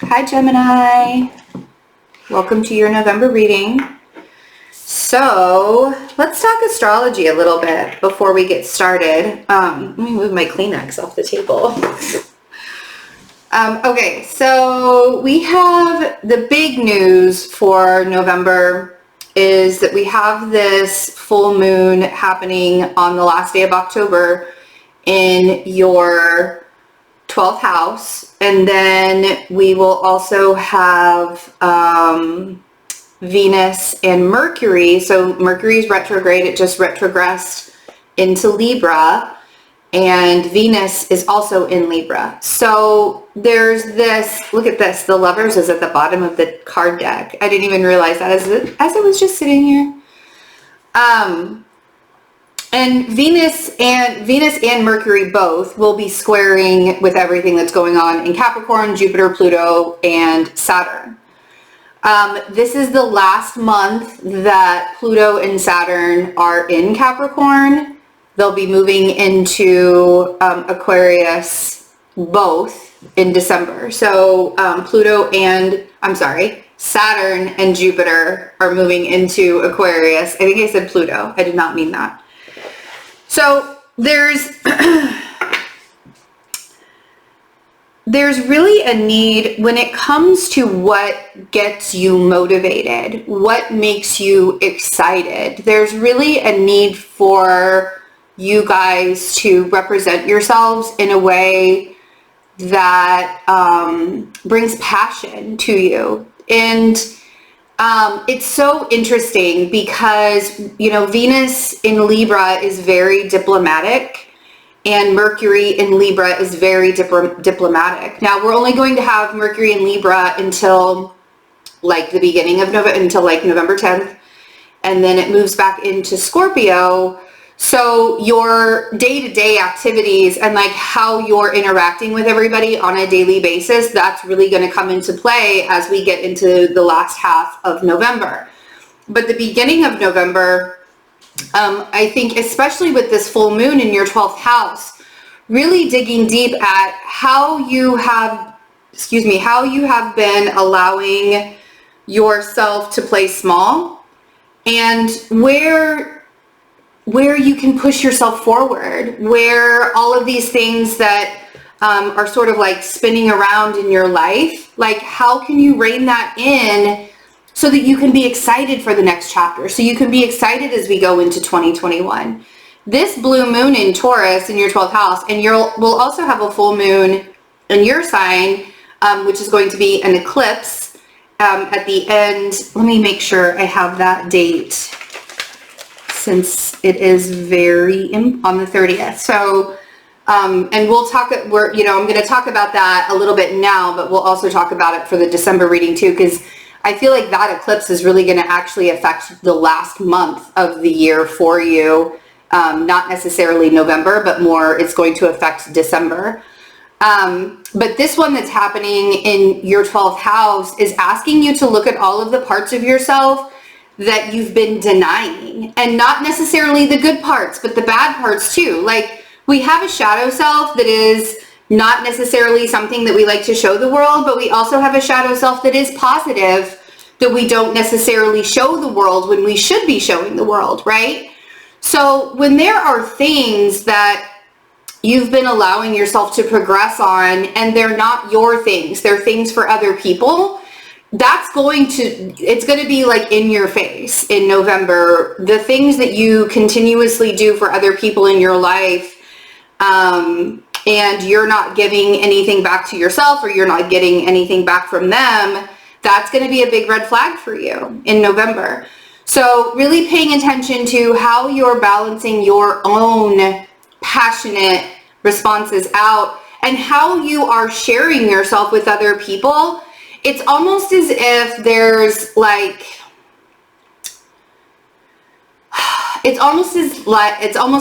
Hi Gemini, welcome to your November reading. So let's talk astrology a little bit before we get started. Let me move my Kleenex off the table. Okay, so we have the big news for November is that we have this full moon happening on the last day of October in your 12th house, and then we will also have Venus and Mercury. So Mercury's retrograde, it just retrogressed into Libra, and Venus is also in Libra. So there's this, look at this, the Lovers is at the bottom of the card deck. I didn't even realize that as it was just sitting here. And Venus and Mercury both will be squaring with everything that's going on in Capricorn, Jupiter, Pluto, and Saturn. This is the last month that Pluto and Saturn are in Capricorn. They'll be moving into Aquarius both in December. So Saturn and Jupiter are moving into Aquarius. I think I said Pluto. I did not mean that. So there's really a need when it comes to what gets you motivated, what makes you excited. There's really a need for you guys to represent yourselves in a way that brings passion to you. And it's so interesting because, you know, Venus in Libra is very diplomatic and Mercury in Libra is very diplomatic. Now, we're only going to have Mercury in Libra until like the beginning of November, until like November 10th. And then it moves back into Scorpio. So your day-to-day activities and like how you're interacting with everybody on a daily basis, that's really going to come into play as we get into the last half of November. But the beginning of November, I think especially with this full moon in your 12th house, really digging deep at how you have been allowing yourself to play small and where you can push yourself forward, where all of these things that are sort of like spinning around in your life, like how can you rein that in so that you can be excited for the next chapter, so you can be excited as we go into 2021. This blue moon in Taurus in your 12th house, and we'll also have a full moon in your sign, which is going to be an eclipse at the end. Let me make sure I have that date, since it is on the 30th. So, and I'm going to talk about that a little bit now, but we'll also talk about it for the December reading too, because I feel like that eclipse is really going to actually affect the last month of the year for you. Not necessarily November, but more it's going to affect December. But this one that's happening in your 12th house is asking you to look at all of the parts of yourself that you've been denying, and not necessarily the good parts, but the bad parts too. Like, we have a shadow self that is not necessarily something that we like to show the world, but we also have a shadow self that is positive that we don't necessarily show the world when we should be showing the world, right? So when there are things that you've been allowing yourself to progress on and they're not your things, they're things for other people, it's going to be like in your face in November. The things that you continuously do for other people in your life, and you're not giving anything back to yourself, or you're not getting anything back from them, that's going to be a big red flag for you in November. So really paying attention to how you're balancing your own passionate responses out and how you are sharing yourself with other people. It's almost as if there's like, it's almost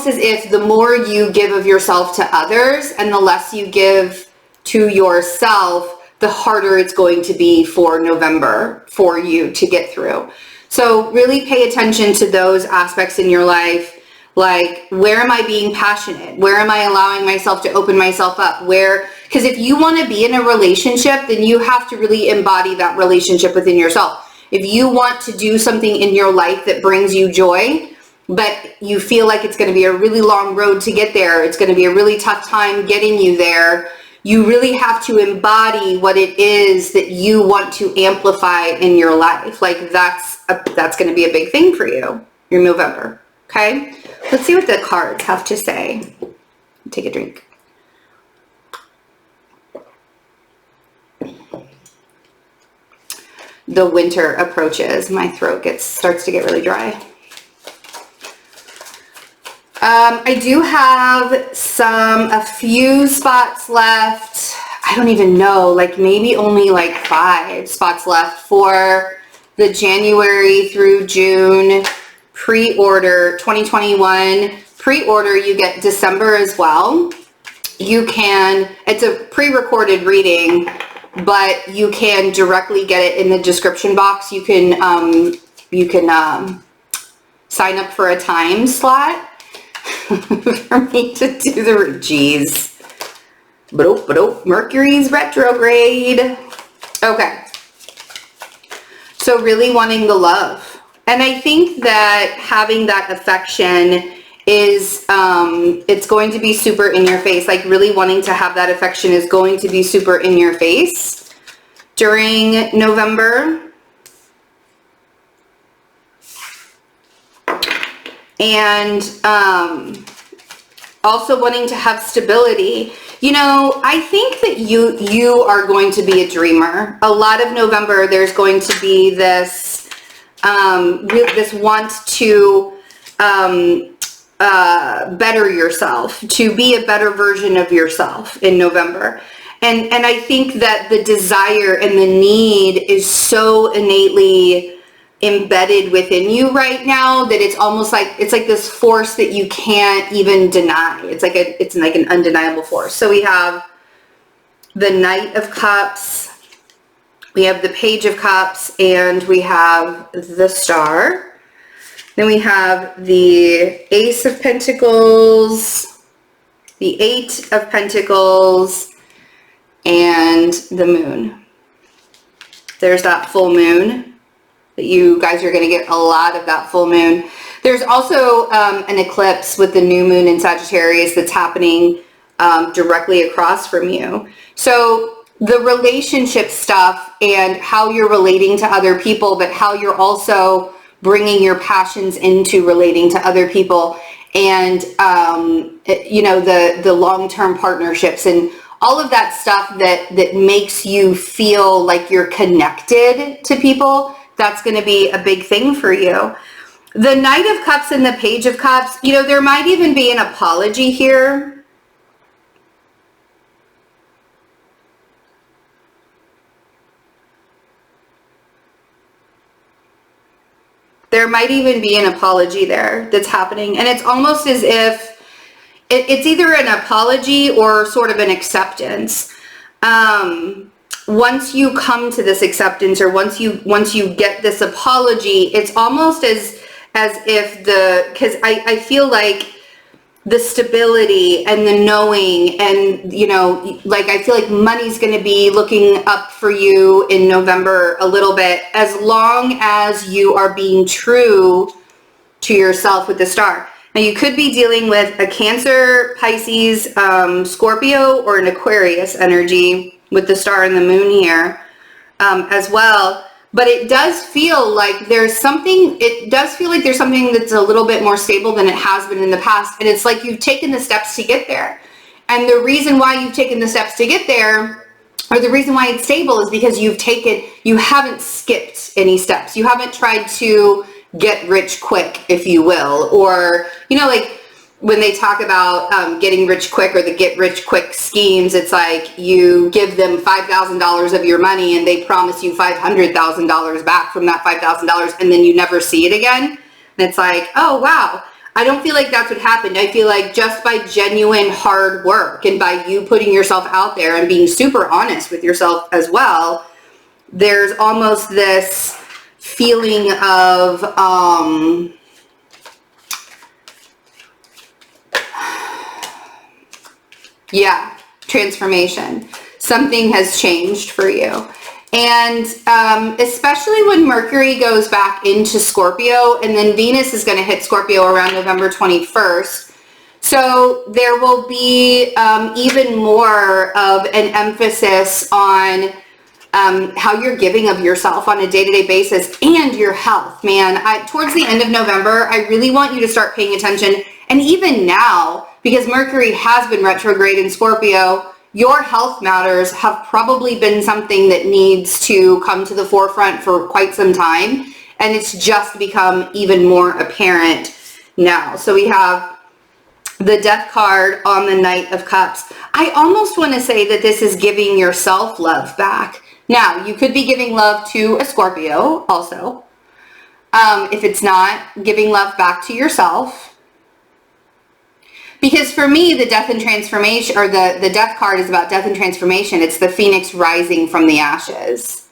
as if the more you give of yourself to others and the less you give to yourself, the harder it's going to be for November for you to get through. So really pay attention to those aspects in your life. Like, where am I being passionate? Where am I allowing myself to open myself up? Because if you want to be in a relationship, then you have to really embody that relationship within yourself. If you want to do something in your life that brings you joy, but you feel like it's going to be a really long road to get there, it's going to be a really tough time getting you there, you really have to embody what it is that you want to amplify in your life. Like, that's going to be a big thing for you, your November. Okay, let's see what the cards have to say. Take a drink. The winter approaches. My throat starts to get really dry. I do have a few spots left. I don't even know, like maybe only like 5 spots left for the January through June pre-order 2021. Pre-order, you get December as well. It's a pre-recorded reading, but you can directly get it in the description box. You can sign up for a time slot for me to do the geez. Mercury's retrograde. Okay. So really wanting the love. And I think that having that affection is, it's going to be super in your face. Like, really wanting to have that affection is going to be super in your face during November. And also wanting to have stability. You know, I think that you are going to be a dreamer. A lot of November, there's going to be this this want to better yourself, to be a better version of yourself in November. And I think that the desire and the need is so innately embedded within you right now that it's almost like, it's like this force that you can't even deny. It's like an undeniable force. So we have the Knight of Cups, we have the Page of Cups, and we have the Star. Then we have the Ace of Pentacles, the Eight of Pentacles, and the Moon. There's that full moon that you guys are going to get a lot of that full moon. There's also an eclipse with the new moon in Sagittarius that's happening directly across from you. So the relationship stuff and how you're relating to other people, but how you're also bringing your passions into relating to other people, and you know, the long-term partnerships and all of that stuff that makes you feel like you're connected to people. That's going to be a big thing for you. The Knight of Cups and the Page of Cups, you know, there might even be an apology here. There might even be an apology there that's happening. And it's almost as if it's either an apology or sort of an acceptance. Once you come to this acceptance, or once you get this apology, it's almost as if because I feel like the stability and the knowing, and you know, like I feel like money's going to be looking up for you in November a little bit, as long as you are being true to yourself with the Star. Now you could be dealing with a Cancer, Pisces, Scorpio, or an Aquarius energy with the Star and the Moon here as well. But it does feel like there's something that's a little bit more stable than it has been in the past. And it's like you've taken the steps to get there. And the reason why you've taken the steps to get there, or the reason why it's stable, is because you haven't skipped any steps. You haven't tried to get rich quick, if you will. Or, you know, like when they talk about getting rich quick, or the get rich quick schemes, it's like you give them $5,000 of your money and they promise you $500,000 back from that $5,000, and then you never see it again. And it's like, oh wow, I don't feel like that's what happened. I feel like just by genuine hard work, and by you putting yourself out there and being super honest with yourself as well, there's almost this feeling of Yeah, transformation. Something has changed for you. And especially when Mercury goes back into Scorpio, and then Venus is going to hit Scorpio around November 21st. So there will be even more of an emphasis on how you're giving of yourself on a day-to-day basis, and your health, man. Towards the end of November, I really want you to start paying attention. And even now, because Mercury has been retrograde in Scorpio, your health matters have probably been something that needs to come to the forefront for quite some time. And it's just become even more apparent now. So we have the Death card on the Knight of Cups. I almost want to say that this is giving yourself love back. Now, you could be giving love to a Scorpio also. If it's not, giving love back to yourself. Because for me, the death and transformation, or the Death card is about death and transformation. It's the phoenix rising from the ashes.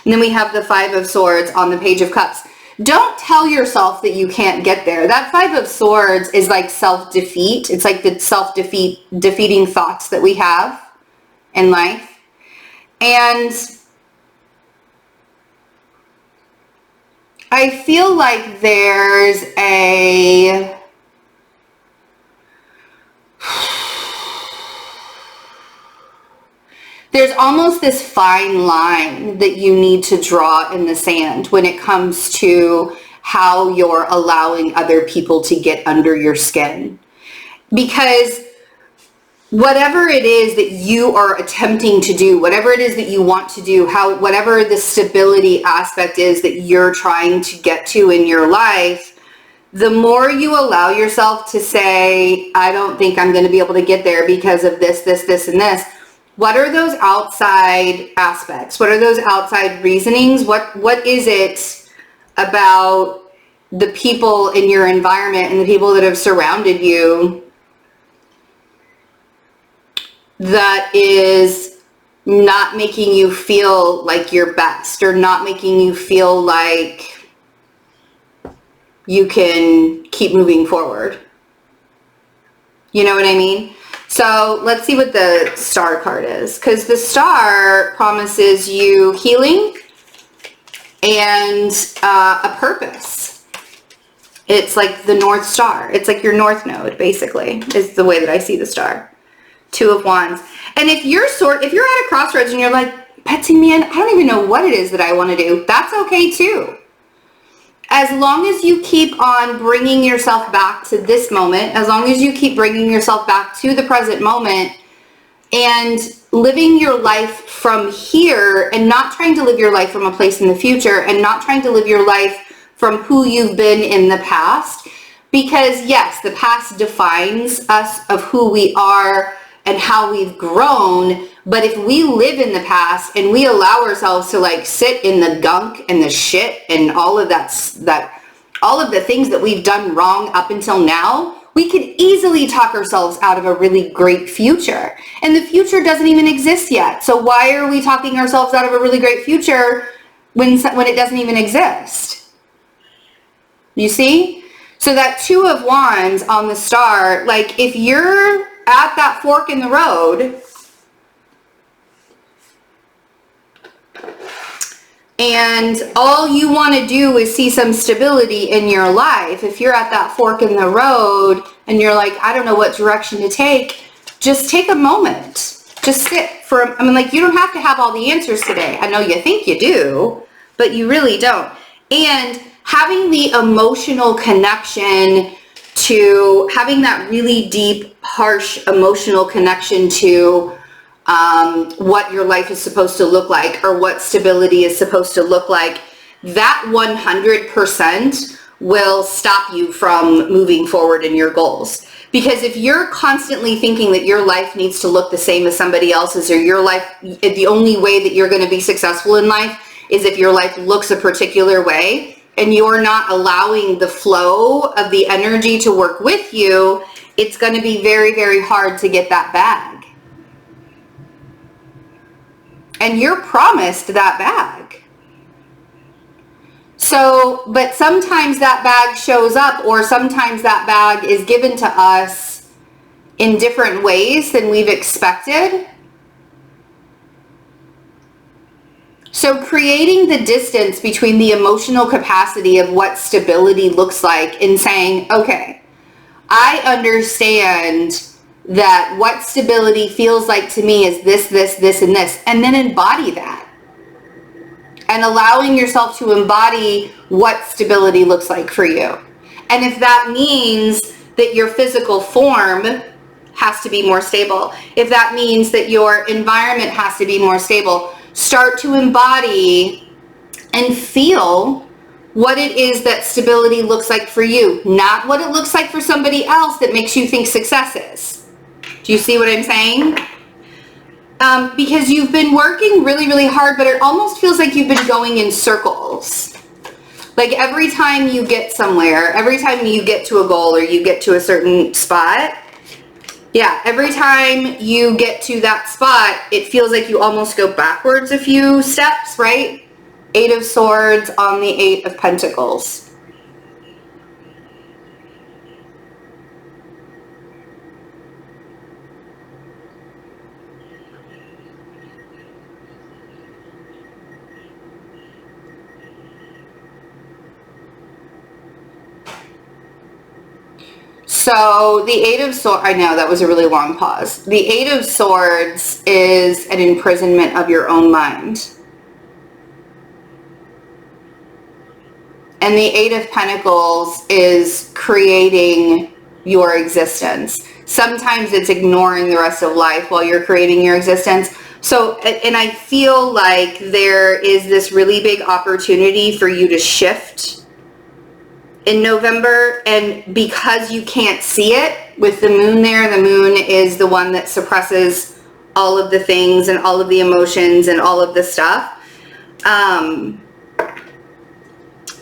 And then we have the Five of Swords on the Page of Cups. Don't tell yourself that you can't get there. That Five of Swords is like self-defeat. It's like the defeating thoughts that we have in life. And I feel like there's almost this fine line that you need to draw in the sand when it comes to how you're allowing other people to get under your skin. Because whatever it is that you are attempting to do, whatever it is that you want to do, whatever the stability aspect is that you're trying to get to in your life, the more you allow yourself to say, I don't think I'm going to be able to get there because of this, this, this, and this. What are those outside aspects? What are those outside reasonings? What is it about the people in your environment and the people that have surrounded you that is not making you feel like your best, or not making you feel like you can keep moving forward? You know what I mean? So let's see what the Star card is, because the Star promises you healing and a purpose. It's like the North Star. It's like your North Node, basically, is the way that I see the Star. Two of Wands. And if you're at a crossroads and you're like, Betsy, man, I don't even know what it is that I want to do, that's okay too. As long as you keep on bringing yourself back to this moment, as long as you keep bringing yourself back to the present moment and living your life from here, and not trying to live your life from a place in the future, and not trying to live your life from who you've been in the past. Because yes, the past defines us of who we are and how we've grown. But if we live in the past and we allow ourselves to like sit in the gunk and the shit and all of all of the things that we've done wrong up until now, we could easily talk ourselves out of a really great future. And the future doesn't even exist yet. So why are we talking ourselves out of a really great future when it doesn't even exist? You see? So that Two of Wands on the Star, like if you're at that fork in the road and all you want to do is see some stability in your life, if you're at that fork in the road and you're like, I don't know what direction to take, just take a moment. Just sit like, you don't have to have all the answers today. I know you think you do, but you really don't. And having the emotional connection to having that really deep, harsh emotional connection to what your life is supposed to look like, or what stability is supposed to look like, that 100% will stop you from moving forward in your goals. Because if you're constantly thinking that your life needs to look the same as somebody else's, or your life, the only way that you're going to be successful in life is if your life looks a particular way, and you're not allowing the flow of the energy to work with you, it's going to be very, very hard to get that bag. And you're promised that bag. So, but sometimes that bag shows up, or sometimes that bag is given to us in different ways than we've expected. So creating the distance between the emotional capacity of what stability looks like and saying, okay, I understand that what stability feels like to me is this, this, this, and this, and then embody that. And allowing yourself to embody what stability looks like for you. And if that means that your physical form has to be more stable, if that means that your environment has to be more stable, start to embody and feel what it is that stability looks like for you, not what it looks like for somebody else that makes you think success is. Do you see what I'm saying? Because you've been working really, really hard, but it almost feels like you've been going in circles. Like every time you get somewhere, every time you get to a goal or you get to a certain spot, every time you get to that spot, it feels like you almost go backwards a few steps, right? 8 of Swords on the 8 of Pentacles. So the 8 of Swords, I know that was a really long pause. The 8 of Swords is an imprisonment of your own mind. And the 8 of Pentacles is creating your existence. Sometimes it's ignoring the rest of life while you're creating your existence. So, and I feel like there is this really big opportunity for you to shift in November. And because you can't see it with the moon there, the moon is the one that suppresses all of the things and all of the emotions and all of the stuff.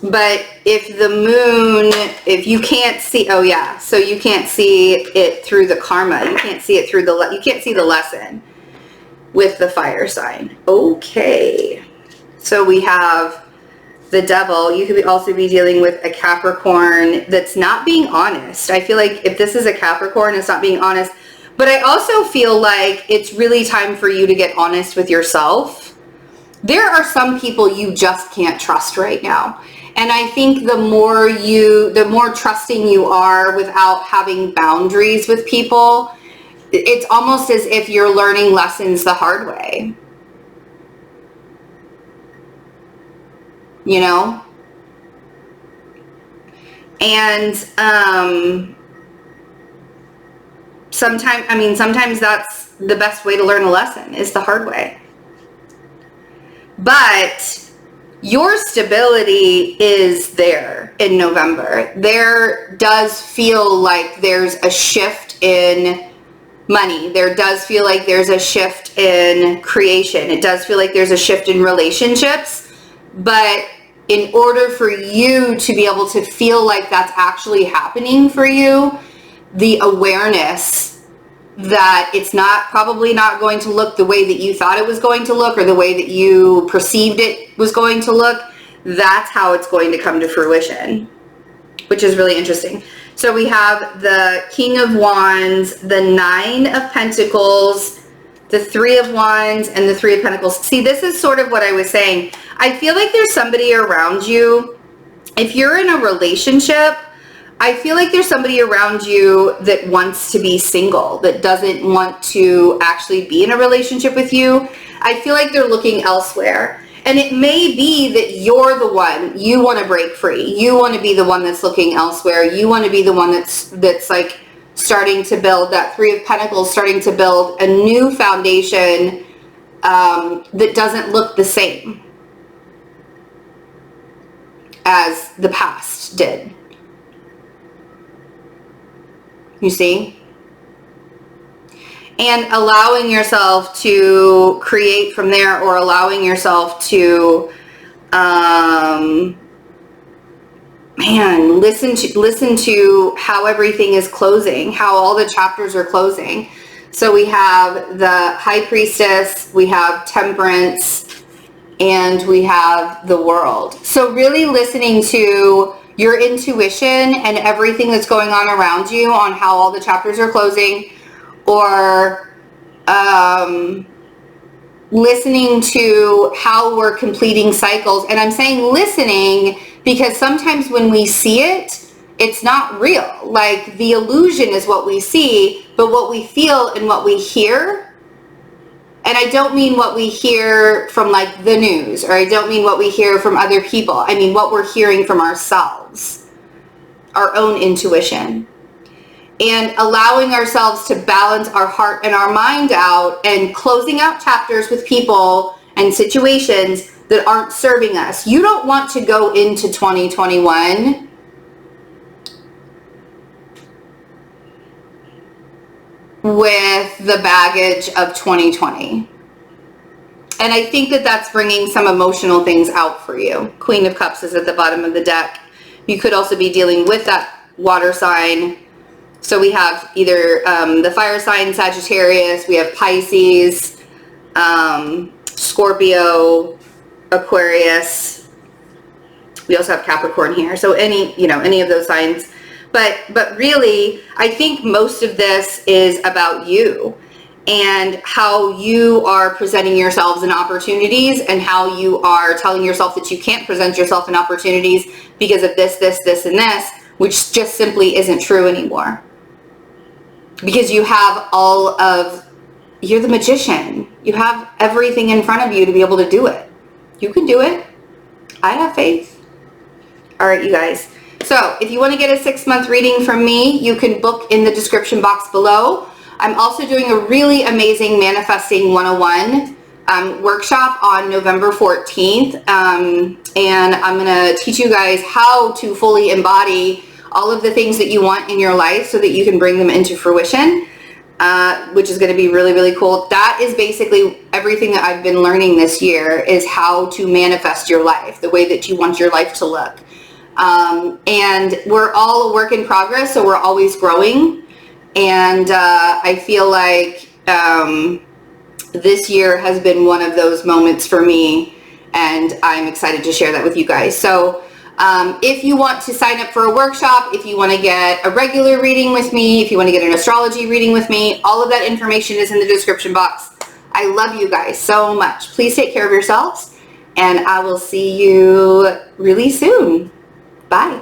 But if the moon, if you can't see, so you can't see it through the karma. You can't see it through you can't see the lesson with the fire sign. Okay. So we have the Devil. You could also be dealing with a Capricorn that's not being honest. I feel like if this is a Capricorn, it's not being honest. But I also feel like it's really time for you to get honest with yourself. There are some people you just can't trust right now. And I think the more trusting you are without having boundaries with people, it's almost as if you're learning lessons the hard way. You know? And sometimes that's the best way to learn a lesson, is the hard way. But your stability is there in November. There does feel like there's a shift in money. There does feel like there's a shift in creation. It does feel like there's a shift in relationships. But in order for you to be able to feel like that's actually happening for you, the awareness that it's probably not going to look the way that you thought it was going to look or the way that you perceived it was going to look, that's how it's going to come to fruition, which is really interesting. So we have the King of Wands, the 9 of Pentacles, the 3 of Wands, and the 3 of Pentacles. See, this is sort of what I was saying. I feel like there's somebody around you. If you're in a relationship, I feel like there's somebody around you that wants to be single, that doesn't want to actually be in a relationship with you. I feel like they're looking elsewhere. And it may be that you're the one, you want to break free. You want to be the one that's looking elsewhere. You want to be the one that's like starting to build that 3 of Pentacles, starting to build a new foundation that doesn't look the same as the past did. You see? And allowing yourself to create from there, or allowing yourself to, listen to how everything is closing, how all the chapters are closing. So we have the High Priestess, we have Temperance, and we have the World. So really listening to your intuition and everything that's going on around you, on how all the chapters are closing, or listening to how we're completing cycles. And I'm saying listening because sometimes when we see it, it's not real. Like the illusion is what we see, but what we feel and what we hear, and I don't mean what we hear from like the news, or I don't mean what we hear from other people. I mean what we're hearing from ourselves, our own intuition. And allowing ourselves to balance our heart and our mind out and closing out chapters with people and situations that aren't serving us. You don't want to go into 2021 with the baggage of 2020. And I think that that's bringing some emotional things out for you. Queen of Cups is at the bottom of the deck. You could also be dealing with that water sign. So we have either the fire sign Sagittarius, we have Pisces, Scorpio, Aquarius. We also have Capricorn here. So any of those signs. But really, I think most of this is about you and how you are presenting yourselves in opportunities, and how you are telling yourself that you can't present yourself in opportunities because of this, and this, which just simply isn't true anymore. Because you have you're the magician. You have everything in front of you to be able to do it. You can do it. I have faith. All right, you guys. So if you want to get a 6-month reading from me, you can book in the description box below. I'm also doing a really amazing Manifesting 101 workshop on November 14th. And I'm going to teach you guys how to fully embody all of the things that you want in your life so that you can bring them into fruition, which is going to be really, really cool. That is basically everything that I've been learning this year, is how to manifest your life, the way that you want your life to look. And we're all a work in progress, so we're always growing. And I feel like this year has been one of those moments for me, and I'm excited to share that with you guys. So if you want to sign up for a workshop, if you want to get a regular reading with me, if you want to get an astrology reading with me, all of that information is in the description box. I love you guys so much. Please take care of yourselves, and I will see you really soon. Bye.